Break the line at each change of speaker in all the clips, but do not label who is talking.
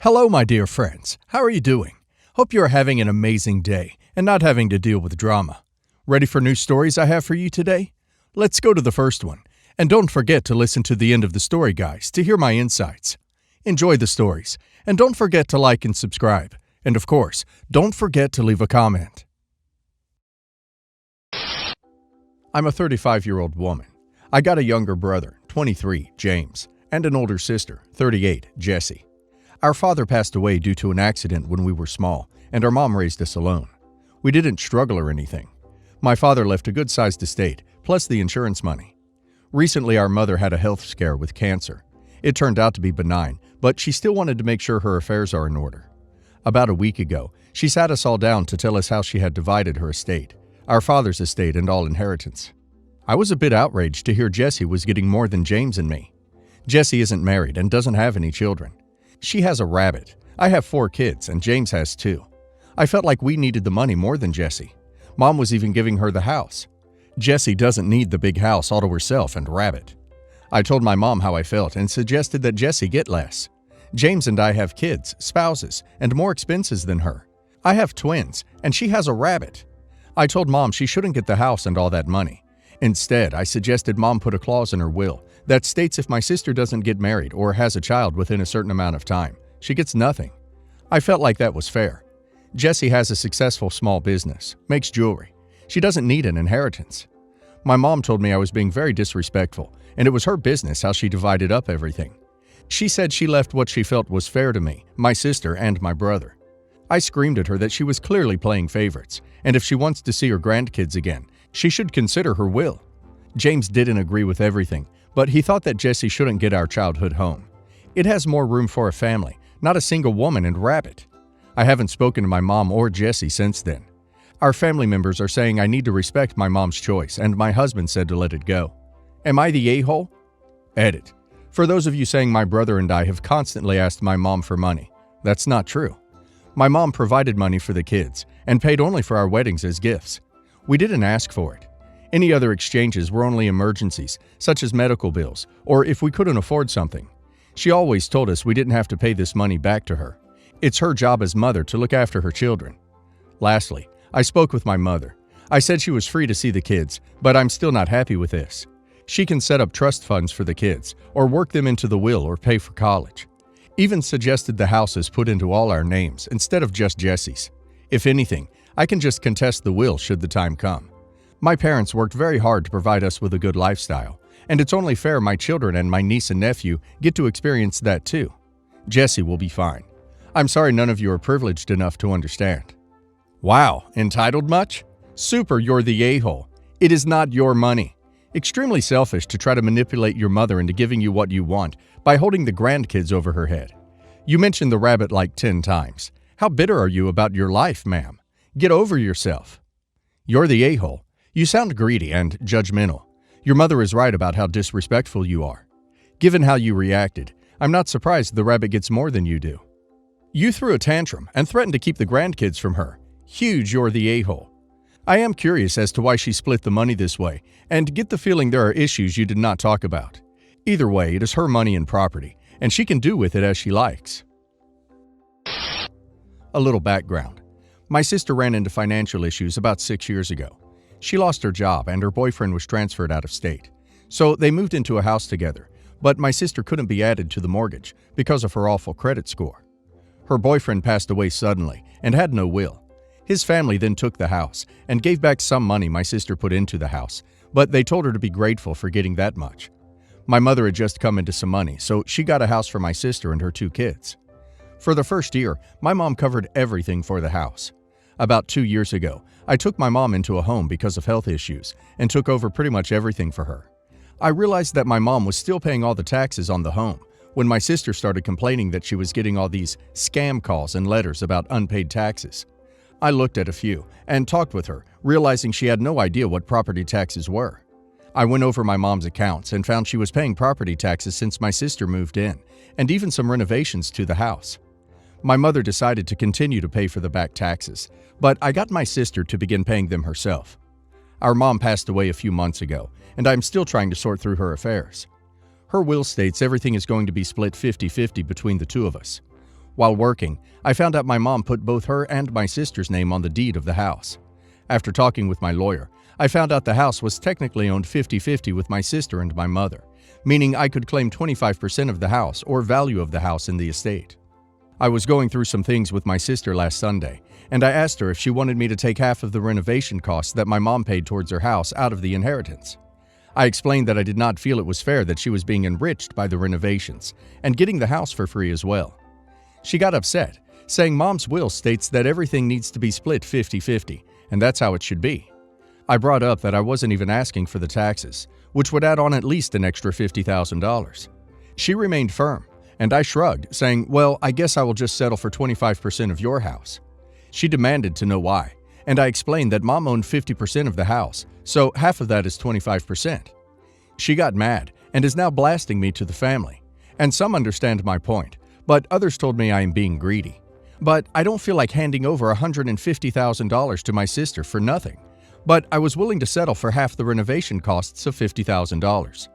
Hello, my dear friends. How are you doing? Hope you are having an amazing day and not having to deal with drama. Ready for new stories I have for you today? Let's go to the first one. And don't forget to listen to the end of the story, guys, to hear my insights. Enjoy the stories, and don't forget to like and subscribe. And of course, don't forget to leave a comment. I'm a 35-year-old woman. I got a younger brother, 23, James, and an older sister, 38, Jessie. Our father passed away due to an accident when we were small, and our mom raised us alone. We didn't struggle or anything. My father left a good-sized estate, plus the insurance money. Recently, our mother had a health scare with cancer. It turned out to be benign, but she still wanted to make sure her affairs are in order. About a week ago, she sat us all down to tell us how she had divided her estate, our father's estate and all inheritance. I was a bit outraged to hear Jessie was getting more than James and me. Jessie isn't married and doesn't have any children. She has a rabbit. I have 4 kids, and James has 2. I felt like we needed the money more than Jessie. Mom was even giving her the house. Jessie doesn't need the big house all to herself and rabbit. I told my mom how I felt and suggested that Jessie get less. James and I have kids, spouses, and more expenses than her. I have twins, and she has a rabbit. I told Mom she shouldn't get the house and all that money. Instead, I suggested Mom put a clause in her will that states if my sister doesn't get married or has a child within a certain amount of time, she gets nothing. I felt like that was fair. Jessie has a successful small business, makes jewelry. She doesn't need an inheritance. My mom told me I was being very disrespectful, and it was her business how she divided up everything. She said she left what she felt was fair to me, my sister, and my brother. I screamed at her that she was clearly playing favorites, and if she wants to see her grandkids again, she should consider her will. James didn't agree with everything, but he thought that Jessie shouldn't get our childhood home. It has more room for a family, not a single woman and rabbit. I haven't spoken to my mom or Jessie since then. Our family members are saying I need to respect my mom's choice, and my husband said to let it go. Am I the a-hole? Edit. For those of you saying my brother and I have constantly asked my mom for money, that's not true. My mom provided money for the kids and paid only for our weddings as gifts. We didn't ask for it. Any other exchanges were only emergencies, such as medical bills, or if we couldn't afford something. She always told us we didn't have to pay this money back to her. It's her job as mother to look after her children. Lastly, I spoke with my mother. I said she was free to see the kids, but I'm still not happy with this. She can set up trust funds for the kids, or work them into the will or pay for college. Even suggested the house is put into all our names instead of just Jessie's. If anything, I can just contest the will should the time come. My parents worked very hard to provide us with a good lifestyle, and it's only fair my children and my niece and nephew get to experience that too. Jessie will be fine. I'm sorry none of you are privileged enough to understand. Wow, entitled much? Super, you're the a-hole. It is not your money. Extremely selfish to try to manipulate your mother into giving you what you want by holding the grandkids over her head. You mentioned the rabbit like 10 times. How bitter are you about your life, ma'am? Get over yourself. You're the a-hole. You sound greedy and judgmental. Your mother is right about how disrespectful you are. Given how you reacted, I'm not surprised the rabbit gets more than you do. You threw a tantrum and threatened to keep the grandkids from her. Huge, you're the a-hole. I am curious as to why she split the money this way, and get the feeling there are issues you did not talk about. Either way, it is her money and property, and she can do with it as she likes. A little background. My sister ran into financial issues about 6 years ago. She lost her job and her boyfriend was transferred out of state. So they moved into a house together, but my sister couldn't be added to the mortgage because of her awful credit score. Her boyfriend passed away suddenly and had no will. His family then took the house and gave back some money my sister put into the house, but they told her to be grateful for getting that much. My mother had just come into some money, so she got a house for my sister and her 2 kids. For the first year, my mom covered everything for the house. About 2 years ago, I took my mom into a home because of health issues and took over pretty much everything for her. I realized that my mom was still paying all the taxes on the home when my sister started complaining that she was getting all these scam calls and letters about unpaid taxes. I looked at a few and talked with her, realizing she had no idea what property taxes were. I went over my mom's accounts and found she was paying property taxes since my sister moved in, and even some renovations to the house. My mother decided to continue to pay for the back taxes, but I got my sister to begin paying them herself. Our mom passed away a few months ago, and I'm still trying to sort through her affairs. Her will states everything is going to be split 50-50 between the two of us. While working, I found out my mom put both her and my sister's name on the deed of the house. After talking with my lawyer, I found out the house was technically owned 50-50 with my sister and my mother, meaning I could claim 25% of the house or value of the house in the estate. I was going through some things with my sister last Sunday, and I asked her if she wanted me to take half of the renovation costs that my mom paid towards her house out of the inheritance. I explained that I did not feel it was fair that she was being enriched by the renovations and getting the house for free as well. She got upset, saying Mom's will states that everything needs to be split 50-50, and that's how it should be. I brought up that I wasn't even asking for the taxes, which would add on at least an extra $50,000. She remained firm, and I shrugged, saying, well, I guess I will just settle for 25% of your house. She demanded to know why, and I explained that Mom owned 50% of the house, so half of that is 25%. She got mad and is now blasting me to the family, and some understand my point, but others told me I am being greedy. But I don't feel like handing over $150,000 to my sister for nothing, but I was willing to settle for half the renovation costs of $50,000.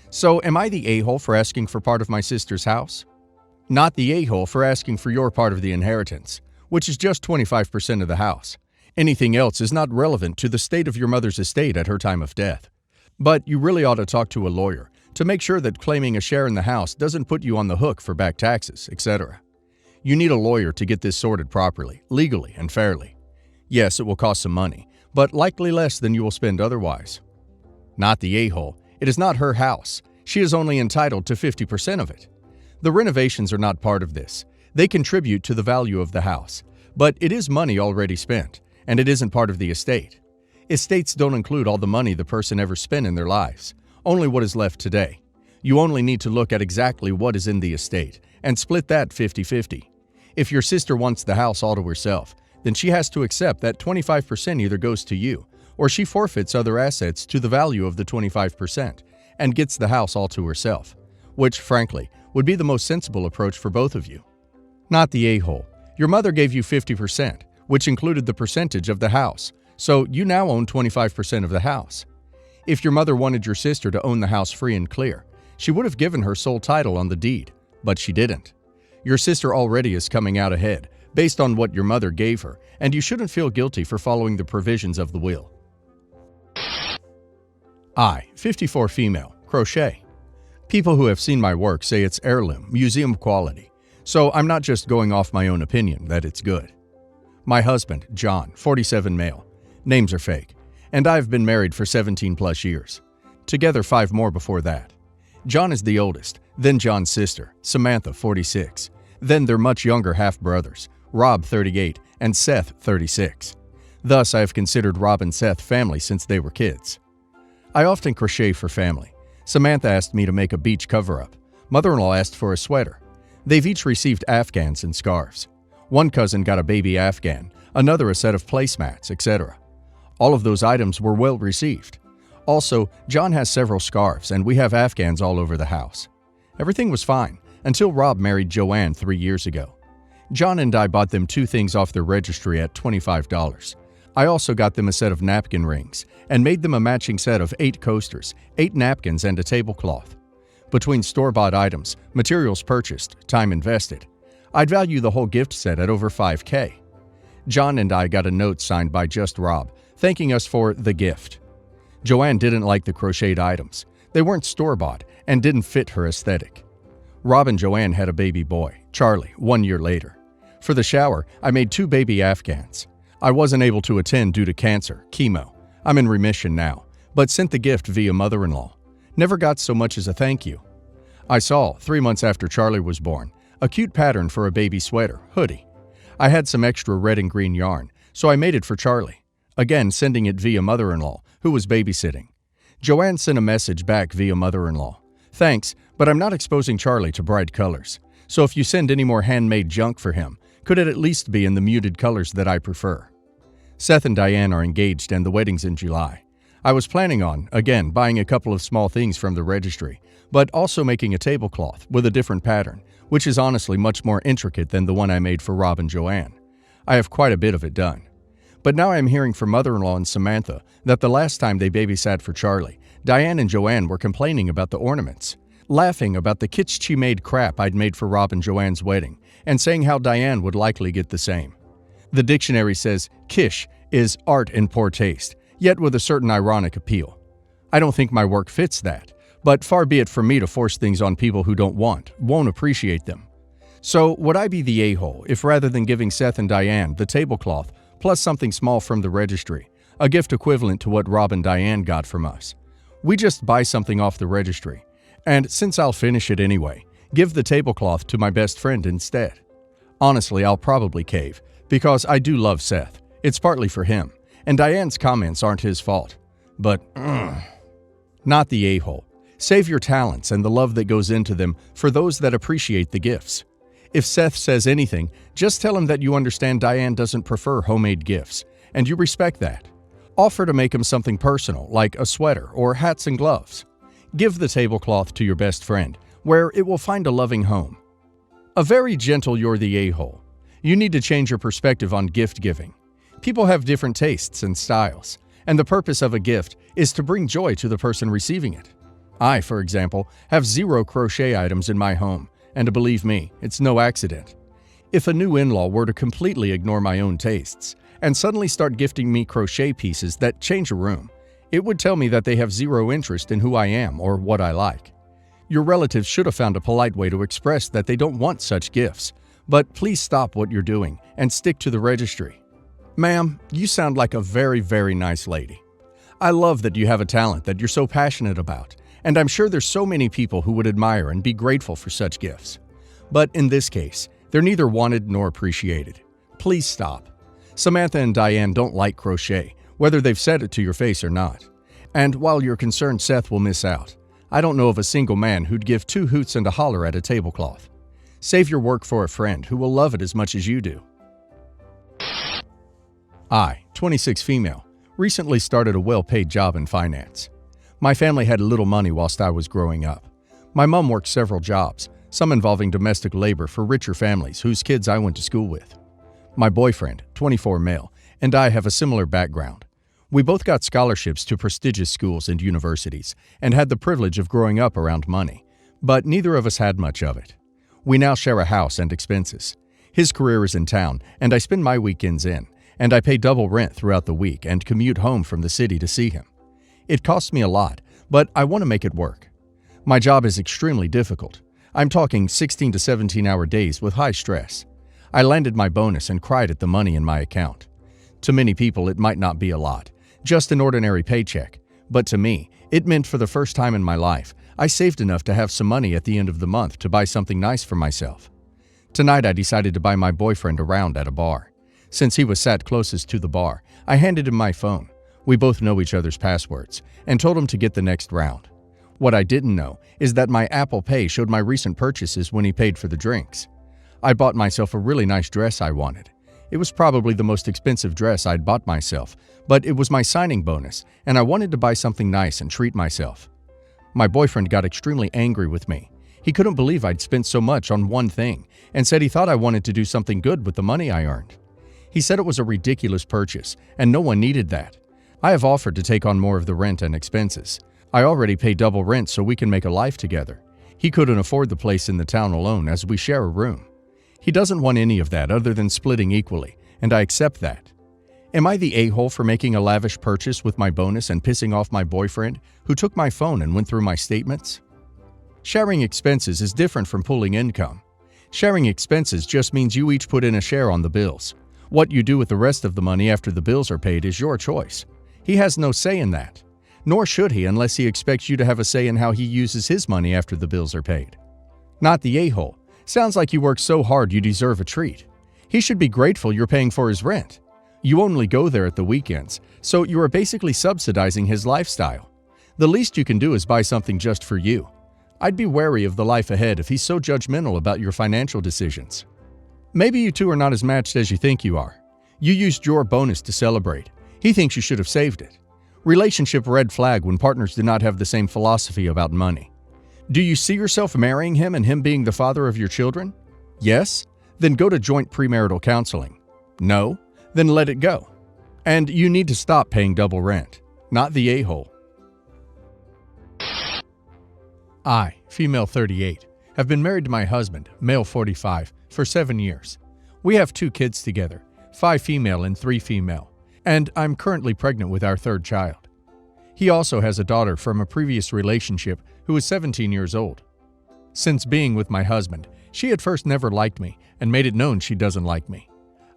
So am I the a-hole for asking for part of my sister's house? Not the a-hole for asking for your part of the inheritance, which is just 25% of the house. Anything else is not relevant to the state of your mother's estate at her time of death. But you really ought to talk to a lawyer to make sure that claiming a share in the house doesn't put you on the hook for back taxes, etc. You need a lawyer to get this sorted properly, legally, and fairly. Yes, it will cost some money, but likely less than you will spend otherwise. Not the a-hole. It is not her house. She is only entitled to 50% of it. The renovations are not part of this. They contribute to the value of the house, but it is money already spent, and it isn't part of the estate. Estates don't include all the money the person ever spent in their lives, only what is left today. You only need to look at exactly what is in the estate and split that 50-50. If your sister wants the house all to herself, then she has to accept that 25% either goes to you, or she forfeits other assets to the value of the 25% and gets the house all to herself, which, frankly, would be the most sensible approach for both of you. Not the a-hole. Your mother gave you 50%, which included the percentage of the house, so you now own 25% of the house. If your mother wanted your sister to own the house free and clear, she would have given her sole title on the deed, but she didn't. Your sister already is coming out ahead, based on what your mother gave her, and you shouldn't feel guilty for following the provisions of the will. I, 54 female, crochet. People who have seen my work say it's heirloom, museum quality, so I'm not just going off my own opinion that it's good. My husband, John, 47 male. Names are fake, and I've been married for 17 plus years. Together 5 more before that. John is the oldest, then John's sister, Samantha, 46, then their much younger half-brothers, Rob, 38, and Seth, 36. Thus, I have considered Rob and Seth family since they were kids. I often crochet for family. Samantha asked me to make a beach cover-up. Mother-in-law asked for a sweater. They've each received afghans and scarves. One cousin got a baby afghan, another a set of placemats, etc. All of those items were well received. Also, John has several scarves, and we have afghans all over the house. Everything was fine until Rob married Joanne 3 years ago. John and I bought them 2 things off their registry at $25. I also got them a set of napkin rings and made them a matching set of 8 coasters, 8 napkins, and a tablecloth. Between store-bought items, materials purchased, time invested, I'd value the whole gift set at over $5,000. John and I got a note signed by just Rob, thanking us for the gift. Joanne didn't like the crocheted items. They weren't store-bought and didn't fit her aesthetic. Rob and Joanne had a baby boy, Charlie, 1 year later. For the shower, I made 2 baby afghans. I wasn't able to attend due to cancer, chemo. I'm in remission now, but sent the gift via mother-in-law. Never got so much as a thank you. I saw, 3 months after Charlie was born, a cute pattern for a baby sweater, hoodie. I had some extra red and green yarn, so I made it for Charlie. Again, sending it via mother-in-law, who was babysitting. Joanne sent a message back via mother-in-law. Thanks, but I'm not exposing Charlie to bright colors. So if you send any more handmade junk for him, could it at least be in the muted colors that I prefer? Seth and Diane are engaged and the wedding's in July. I was planning on, again, buying a couple of small things from the registry, but also making a tablecloth with a different pattern, which is honestly much more intricate than the one I made for Rob and Joanne. I have quite a bit of it done. But now I am hearing from mother-in-law and Samantha that the last time they babysat for Charlie, Diane and Joanne were complaining about the ornaments. laughing about the kitschy-made crap I'd made for Rob and Joanne's wedding, and saying how Diane would likely get the same. The dictionary says kish is art in poor taste, yet with a certain ironic appeal. I don't think my work fits that, but far be it from me to force things on people who won't appreciate them. So would I be the a-hole if rather than giving Seth and Diane the tablecloth plus something small from the registry, a gift equivalent to what Rob and Diane got from us, we just buy something off the registry, and since I'll finish it anyway, give the tablecloth to my best friend instead? Honestly, I'll probably cave, because I do love Seth. It's partly for him, and Diane's comments aren't his fault. But, not the a-hole. Save your talents and the love that goes into them for those that appreciate the gifts. If Seth says anything, just tell him that you understand Diane doesn't prefer homemade gifts, and you respect that. Offer to make him something personal, like a sweater or hats and gloves. Give the tablecloth to your best friend, where it will find a loving home. A very gentle you're the a-hole. You need to change your perspective on gift giving. People have different tastes and styles, and the purpose of a gift is to bring joy to the person receiving it. I, for example, have 0 crochet items in my home, and believe me, it's no accident. If a new in-law were to completely ignore my own tastes and suddenly start gifting me crochet pieces that change a room, it would tell me that they have 0 interest in who I am or what I like. Your relatives should have found a polite way to express that they don't want such gifts, but please stop what you're doing and stick to the registry. Ma'am, you sound like a very, very nice lady. I love that you have a talent that you're so passionate about, and I'm sure there's so many people who would admire and be grateful for such gifts. But in this case, they're neither wanted nor appreciated. Please stop. Samantha and Diane don't like crochet, whether they've said it to your face or not. And while you're concerned Seth will miss out, I don't know of a single man who'd give 2 hoots and a holler at a tablecloth. Save your work for a friend who will love it as much as you do. I, 26 female, recently started a well-paid job in finance. My family had little money whilst I was growing up. My mom worked several jobs, some involving domestic labor for richer families whose kids I went to school with. My boyfriend, 24 male, and I have a similar background. We both got scholarships to prestigious schools and universities and had the privilege of growing up around money, but neither of us had much of it. We now share a house and expenses. His career is in town, and I spend my weekends in, and I pay double rent throughout the week and commute home from the city to see him. It costs me a lot, but I want to make it work. My job is extremely difficult. I'm talking 16 to 17-hour days with high stress. I landed my bonus and cried at the money in my account. To many people, it might not be a lot, just an ordinary paycheck, but to me, it meant for the first time in my life, I saved enough to have some money at the end of the month to buy something nice for myself. Tonight, I decided to buy my boyfriend a round at a bar. Since he was sat closest to the bar, I handed him my phone. We both know each other's passwords, and told him to get the next round. What I didn't know is that my Apple Pay showed my recent purchases when he paid for the drinks. I bought myself a really nice dress I wanted. It was probably the most expensive dress I'd bought myself, but it was my signing bonus, and I wanted to buy something nice and treat myself. My boyfriend got extremely angry with me. He couldn't believe I'd spent so much on one thing, and said he thought I wanted to do something good with the money I earned. He said it was a ridiculous purchase, and no one needed that. I have offered to take on more of the rent and expenses. I already pay double rent so we can make a life together. He couldn't afford the place in the town alone as we share a room. He doesn't want any of that other than splitting equally, and I accept that. Am I the a-hole for making a lavish purchase with my bonus and pissing off my boyfriend, who took my phone and went through my statements? Sharing expenses is different from pooling income. Sharing expenses just means you each put in a share on the bills. What you do with the rest of the money after the bills are paid is your choice. He has no say in that. Nor should he unless he expects you to have a say in how he uses his money after the bills are paid. Not the a-hole. Sounds like you work so hard you deserve a treat. He should be grateful you're paying for his rent. You only go there at the weekends, so you are basically subsidizing his lifestyle. The least you can do is buy something just for you. I'd be wary of the life ahead if he's so judgmental about your financial decisions. Maybe you two are not as matched as you think you are. You used your bonus to celebrate. He thinks you should have saved it. Relationship red flag when partners do not have the same philosophy about money. Do you see yourself marrying him and him being the father of your children? Yes? Then go to joint premarital counseling. No? Then let it go. And you need to stop paying double rent. Not the a-hole. I, female 38, have been married to my husband, male 45, for 7 years. We have 2 kids together, 5 female and 3 female, and I'm currently pregnant with our 3rd child. He also has a daughter from a previous relationship who is 17 years old. Since being with my husband, she at first never liked me and made it known she doesn't like me.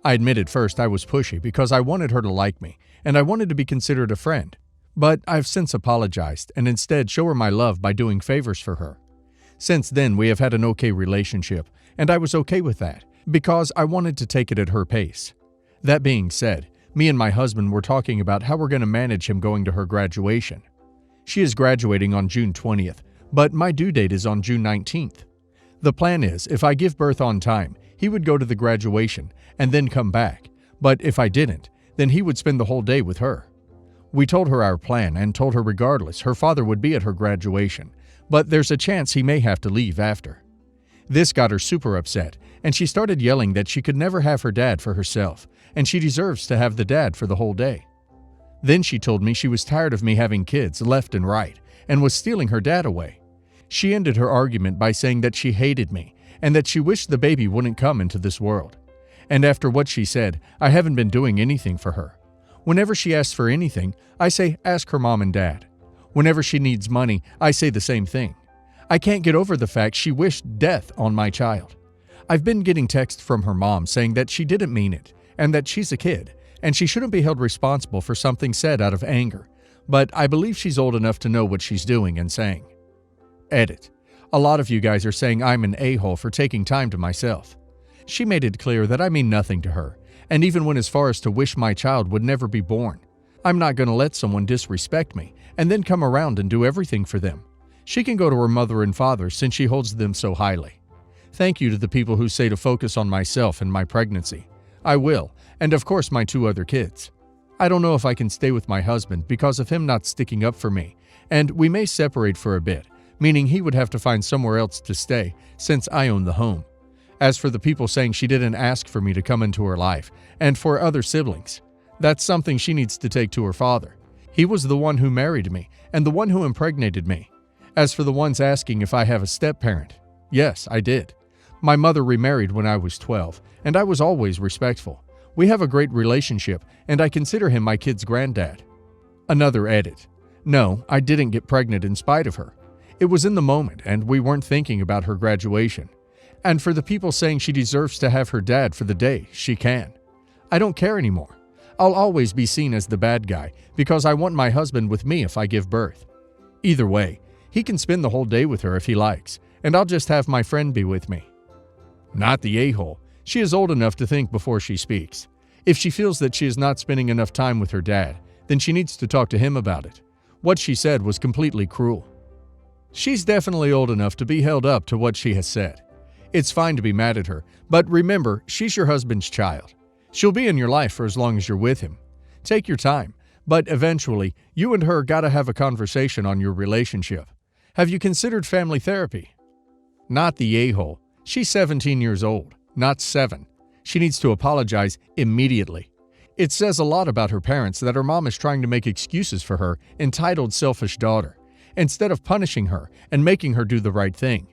I admit at first I was pushy because I wanted her to like me and I wanted to be considered a friend. But I've since apologized and instead show her my love by doing favors for her. Since then, we have had an okay relationship, and I was okay with that because I wanted to take it at her pace. That being said, me and my husband were talking about how we're going to manage him going to her graduation. She is graduating on June 20th, but my due date is on June 19th. The plan is, if I give birth on time, he would go to the graduation and then come back, but if I didn't, then he would spend the whole day with her. We told her our plan and told her regardless, her father would be at her graduation, but there's a chance he may have to leave after. This got her super upset, and she started yelling that she could never have her dad for herself, and she deserves to have the dad for the whole day. Then she told me she was tired of me having kids left and right, and was stealing her dad away. She ended her argument by saying that she hated me, and that she wished the baby wouldn't come into this world. And after what she said, I haven't been doing anything for her. Whenever she asks for anything, I say ask her mom and dad. Whenever she needs money, I say the same thing. I can't get over the fact she wished death on my child. I've been getting texts from her mom saying that she didn't mean it, and that she's a kid, and she shouldn't be held responsible for something said out of anger, but I believe she's old enough to know what she's doing and saying. Edit. A lot of you guys are saying I'm an a-hole for taking time to myself. She made it clear that I mean nothing to her, and even went as far as to wish my child would never be born. I'm not going to let someone disrespect me and then come around and do everything for them. She can go to her mother and father since she holds them so highly. Thank you to the people who say to focus on myself and my pregnancy. I will, and of course my 2 other kids. I don't know if I can stay with my husband because of him not sticking up for me, and we may separate for a bit, meaning he would have to find somewhere else to stay since I own the home. As for the people saying she didn't ask for me to come into her life, and for other siblings, that's something she needs to take to her father. He was the one who married me, and the one who impregnated me. As for the ones asking if I have a step-parent, yes, I did. My mother remarried when I was 12, and I was always respectful. We have a great relationship, and I consider him my kid's granddad. Another edit. No, I didn't get pregnant in spite of her. It was in the moment, and we weren't thinking about her graduation. And for the people saying she deserves to have her dad for the day, she can. I don't care anymore. I'll always be seen as the bad guy because I want my husband with me if I give birth. Either way, he can spend the whole day with her if he likes, and I'll just have my friend be with me. Not the a-hole. She is old enough to think before she speaks. If she feels that she is not spending enough time with her dad, then she needs to talk to him about it. What she said was completely cruel. She's definitely old enough to be held up to what she has said. It's fine to be mad at her, but remember, she's your husband's child. She'll be in your life for as long as you're with him. Take your time, but eventually, you and her gotta have a conversation on your relationship. Have you considered family therapy? Not the a-hole. She's 17 years old, not 7. She needs to apologize immediately. It says a lot about her parents that her mom is trying to make excuses for her entitled selfish daughter, instead of punishing her and making her do the right thing.